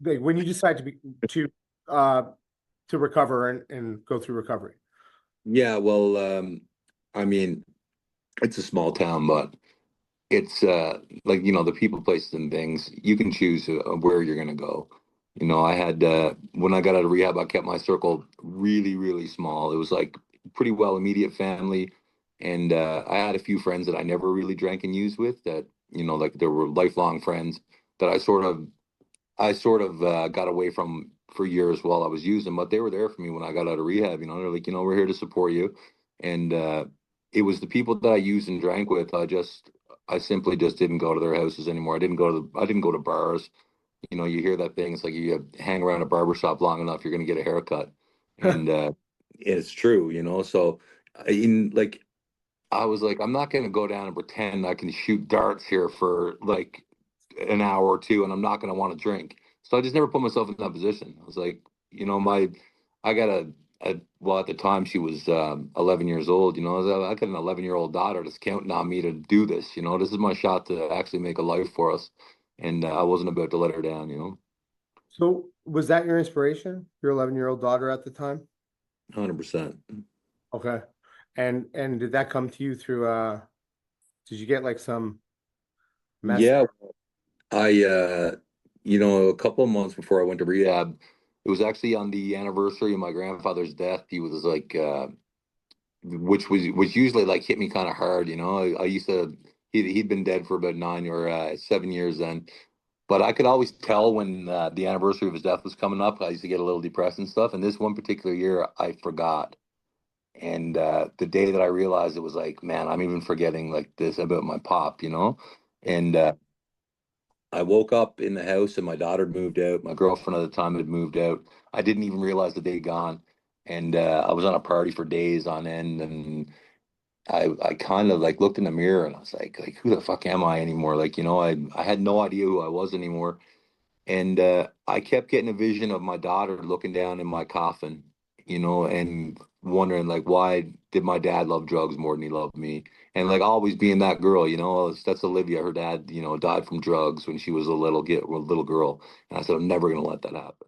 like when you decide uh to recover and go through recovery? Yeah, well, I mean, it's a small town, but it's like, the people, places, and things. You can choose where you're gonna go. I had when I got out of rehab, I kept my circle really, really small. It was like pretty well immediate family, and I had a few friends that I never really drank and used with. That like there were lifelong friends that I sort of got away from for years while I was using, but they were there for me when I got out of rehab. They're like, we're here to support you, and it was the people that I used and drank with. I simply just didn't go to their houses anymore. I didn't go to bars. You hear that thing. It's like you hang around a barber shop long enough, you're gonna get a haircut, and it's true. So like I was like, I'm not gonna go down and pretend I can shoot darts here for like an hour or two, and I'm not going to want to drink. So I just never put myself in that position. I was like, I got well, at the time she was 11 years old. I got an 11-year-old daughter that's counting on me to do this. This is my shot to actually make a life for us, and I wasn't about to let her down. So was that your inspiration, your 11-year-old daughter at the time? 100%. Okay. And did that come to you through did you get like some message? Yeah, I a couple of months before I went to rehab, it was actually on the anniversary of my grandfather's death. He was like which usually like hit me kind of hard. I used to he'd been dead for about 9 or 7 years then, but I could always tell when the anniversary of his death was coming up. I used to get a little depressed and stuff. And this one particular year, I forgot. And the day that I realized, it was like, man, I'm even forgetting like this about my pop. And I woke up in the house and my daughter had moved out. My girlfriend at the time had moved out. I didn't even realize the day had gone. And I was on a party for days on end, and I kind of like looked in the mirror and I was like who the fuck am I anymore? Like, I had no idea who I was anymore. And I kept getting a vision of my daughter looking down in my coffin, and wondering like, why did my dad love drugs more than he loved me? And like always being that girl, that's Olivia. Her dad, died from drugs when she was a little girl. And I said, I'm never gonna let that happen.